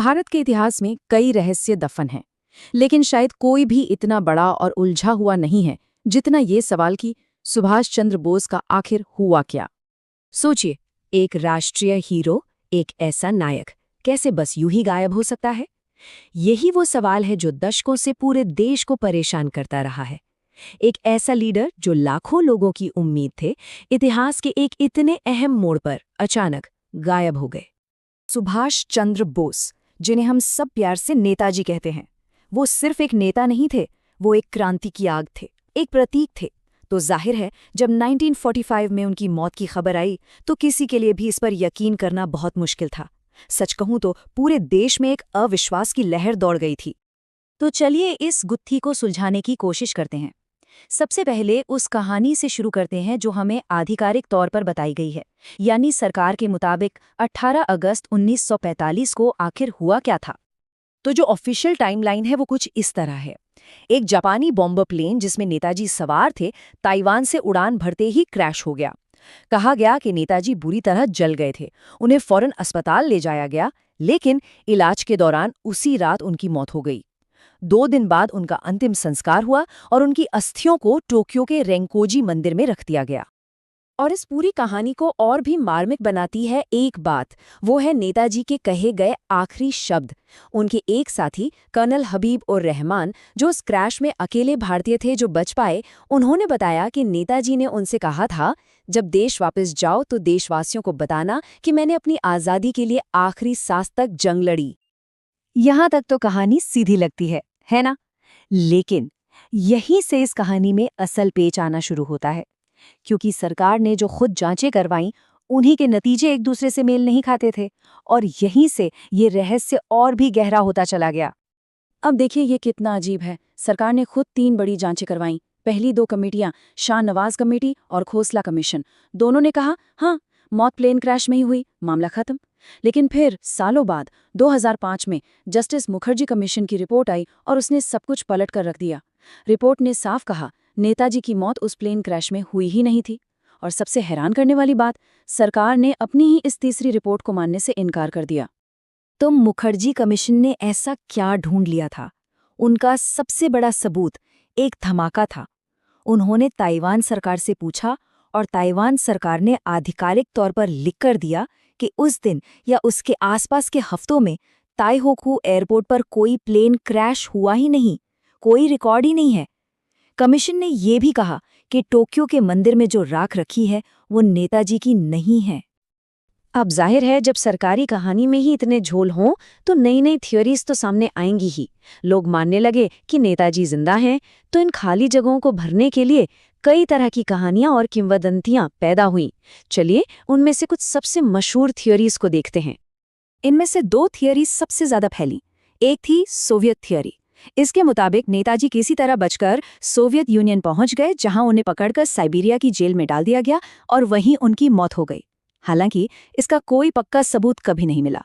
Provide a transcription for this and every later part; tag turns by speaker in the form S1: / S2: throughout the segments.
S1: भारत के इतिहास में कई रहस्य दफन हैं, लेकिन शायद कोई भी इतना बड़ा और उलझा हुआ नहीं है जितना ये सवाल कि सुभाष चंद्र बोस का आखिर हुआ क्या। सोचिए, एक राष्ट्रीय हीरो, एक ऐसा नायक कैसे बस यूं ही गायब हो सकता है? यही वो सवाल है जो दशकों से पूरे देश को परेशान करता रहा है। एक ऐसा लीडर जो लाखों लोगों की उम्मीद थे, इतिहास के एक इतने अहम मोड़ पर अचानक गायब हो गए। सुभाष चंद्र बोस, जिन्हें हम सब प्यार से नेताजी कहते हैं, वो सिर्फ एक नेता नहीं थे, वो एक क्रांति की आग थे, एक प्रतीक थे। तो जाहिर है, जब 1945 में उनकी मौत की खबर आई तो किसी के लिए भी इस पर यकीन करना बहुत मुश्किल था। सच कहूं तो पूरे देश में एक अविश्वास की लहर दौड़ गई थी। तो चलिए इस गुत्थी को सुलझाने की कोशिश करते हैं। सबसे पहले उस कहानी से शुरू करते हैं जो हमें आधिकारिक तौर पर बताई गई है, यानी सरकार के मुताबिक 18 अगस्त 1945 को आखिर हुआ क्या था। तो जो ऑफिशियल टाइमलाइन है वो कुछ इस तरह है। एक जापानी बॉम्बर प्लेन जिसमें नेताजी सवार थे, ताइवान से उड़ान भरते ही क्रैश हो गया। कहा गया कि नेताजी बुरी तरह जल गए थे, उन्हें फौरन अस्पताल ले जाया गया, लेकिन इलाज के दौरान उसी रात उनकी मौत हो गई। 2 दिन बाद उनका अंतिम संस्कार हुआ और उनकी अस्थियों को टोक्यो के रेंकोजी मंदिर में रख दिया गया। और इस पूरी कहानी को और भी मार्मिक बनाती है एक बात, वो है नेताजी के कहे गए आखिरी शब्द। उनके एक साथी कर्नल हबीब उर रहमान, जो उस क्रैश में अकेले भारतीय थे जो बच पाए, उन्होंने बताया कि नेताजी ने उनसे कहा था, जब देश वापस जाओ तो देशवासियों को बताना कि मैंने अपनी आज़ादी के लिए आखिरी सांस तक जंग लड़ी। यहाँ तक तो कहानी सीधी लगती है ना? लेकिन यहीं से इस कहानी में असल पेच आना शुरू होता है, क्योंकि सरकार ने जो खुद जांचें करवाईं, उन्हीं के नतीजे एक दूसरे से मेल नहीं खाते थे, और यहीं से ये रहस्य और भी गहरा होता चला गया। अब देखिए ये कितना अजीब है। सरकार ने खुद 3 बड़ी जांचें करवाईं। पहली 2 कमेटियां, शाह नवाज कमेटी और खोसला कमीशन, दोनों ने कहा हाँ, मौत प्लेन क्रैश में ही हुई, मामला खत्म। लेकिन फिर सालों बाद 2005 में जस्टिस मुखर्जी कमीशन की रिपोर्ट आई और उसने सब कुछ पलट कर रख दिया। रिपोर्ट ने साफ कहा, नेताजी की मौत उस प्लेन क्रैश में हुई ही नहीं थी। और सबसे हैरान करने वाली बात, सरकार ने अपनी ही इस तीसरी रिपोर्ट को मानने से इनकार कर दिया। तो मुखर्जी कमीशन ने ऐसा क्या ढूंढ लिया था? उनका सबसे बड़ा सबूत एक धमाका था। उन्होंने ताइवान सरकार से पूछा और ताइवान सरकार ने आधिकारिक तौर पर लिख कर दिया कि उस दिन या उसके आसपास के हफ्तों में ताइहोकू एयरपोर्ट पर कोई प्लेन क्रैश हुआ ही नहीं, कोई रिकॉर्ड ही नहीं है। कमीशन ने ये भी कहा कि टोक्यो के मंदिर में जो राख रखी है वो नेताजी की नहीं है। अब जाहिर है, जब सरकारी कहानी में ही इतने झोल हों तो नई नई थियोरीज तो सामने आएंगी ही। लोग मानने लगे कि नेताजी जिंदा हैं, तो इन खाली जगहों को भरने के लिए कई तरह की कहानियां और किंवदंतियां पैदा हुईं। चलिए उनमें से कुछ सबसे मशहूर थियोरीज को देखते हैं। इनमें से 2 थियोरीज सबसे ज्यादा फैली। एक थी सोवियत थियोरी। इसके मुताबिक नेताजी किसी तरह बचकर सोवियत यूनियन पहुंच गए, जहां उन्हें पकड़कर साइबेरिया की जेल में डाल दिया गया और वहीं उनकी मौत हो गई। हालांकि इसका कोई पक्का सबूत कभी नहीं मिला।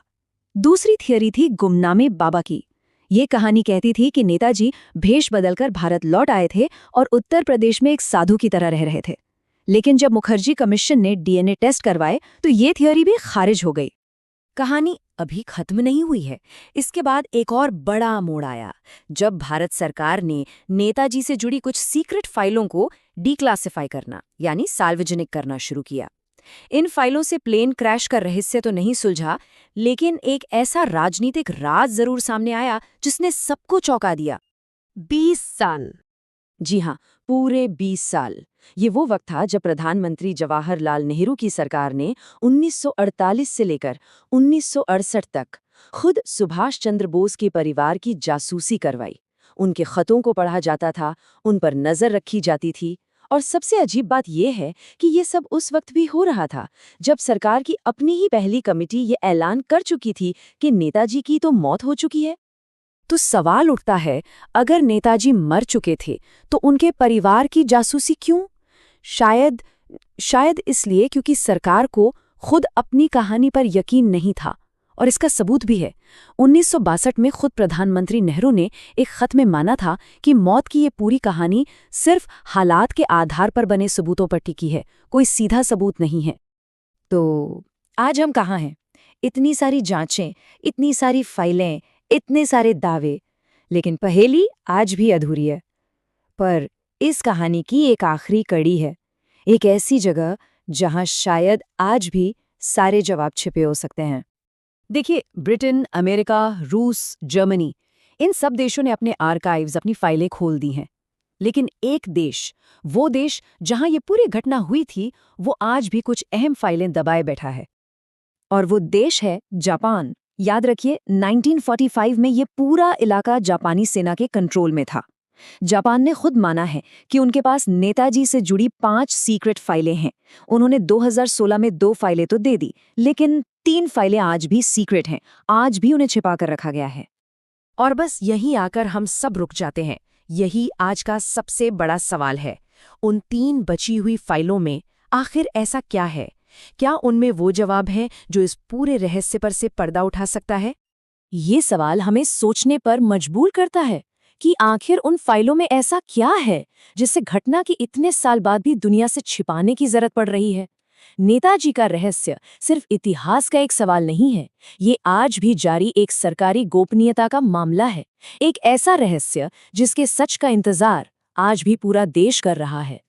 S1: दूसरी थियोरी थी गुमनामे बाबा की। ये कहानी कहती थी कि नेताजी भेष बदलकर भारत लौट आए थे और उत्तर प्रदेश में एक साधु की तरह रह रहे थे। लेकिन जब मुखर्जी कमीशन ने डीएनए टेस्ट करवाए तो ये थियोरी भी खारिज हो गई। कहानी अभी खत्म नहीं हुई है। इसके बाद एक और बड़ा मोड़ आया, जब भारत सरकार ने नेताजी से जुड़ी कुछ सीक्रेट फाइलों को डिक्लासिफाई करना, यानी सार्वजनिक करना शुरू किया। इन फाइलों से प्लेन क्रैश का रहस्य तो नहीं सुलझा, लेकिन एक ऐसा राजनीतिक राज जरूर सामने आया जिसने सबको चौंका दिया। 20 साल, जी हाँ, पूरे 20 साल। ये वो वक्त था जब प्रधानमंत्री जवाहरलाल नेहरू की सरकार ने 1948 से लेकर 1968 तक खुद सुभाष चंद्र बोस के परिवार की जासूसी करवाई। उनके खतों को पढ़ा जाता था, उन पर नजर रखी जाती थी। और सबसे अजीब बात यह है कि ये सब उस वक्त भी हो रहा था जब सरकार की अपनी ही पहली कमेटी ये ऐलान कर चुकी थी कि नेताजी की तो मौत हो चुकी है। तो सवाल उठता है, अगर नेताजी मर चुके थे तो उनके परिवार की जासूसी क्यों? शायद इसलिए क्योंकि सरकार को खुद अपनी कहानी पर यकीन नहीं था। और इसका सबूत भी है। 1962 में खुद प्रधानमंत्री नेहरू ने एक खत में माना था कि मौत की ये पूरी कहानी सिर्फ हालात के आधार पर बने सबूतों पर टिकी है, कोई सीधा सबूत नहीं है। तो आज हम कहाँ हैं? इतनी सारी जांचें, इतनी सारी फाइलें, इतने सारे दावे, लेकिन पहेली आज भी अधूरी है। पर इस कहानी की एक आखिरी कड़ी है, एक ऐसी जगह जहां शायद आज भी सारे जवाब छिपे हो सकते हैं। देखिए, ब्रिटेन, अमेरिका, रूस, जर्मनी, इन सब देशों ने अपने आर्काइव्स, अपनी फाइलें खोल दी हैं। लेकिन एक देश, वो देश जहां ये पूरी घटना हुई थी, वो आज भी कुछ अहम फाइलें दबाए बैठा है। और वो देश है जापान। याद रखिए, 1945 में ये पूरा इलाका जापानी सेना के कंट्रोल में था। जापान ने खुद माना है कि उनके पास नेताजी से जुड़ी 5 सीक्रेट फाइलें हैं। उन्होंने 2016 में 2 फाइलें तो दे दी, लेकिन 3 फाइलें आज भी सीक्रेट हैं, आज भी उन्हें छिपा कर रखा गया है। और बस यहीं आकर हम सब रुक जाते हैं। यही आज का सबसे बड़ा सवाल है। उन 3 बची हुई फाइलों में आखिर ऐसा क्या है? क्या उनमें वो जवाब है जो इस पूरे रहस्य पर से पर्दा उठा सकता है? ये सवाल हमें सोचने पर मजबूर करता है कि आखिर उन फाइलों में ऐसा क्या है जिससे घटना के इतने साल बाद भी दुनिया से छिपाने की जरूरत पड़ रही है। नेताजी का रहस्य सिर्फ इतिहास का एक सवाल नहीं है, ये आज भी जारी एक सरकारी गोपनीयता का मामला है। एक ऐसा रहस्य जिसके सच का इंतजार आज भी पूरा देश कर रहा है।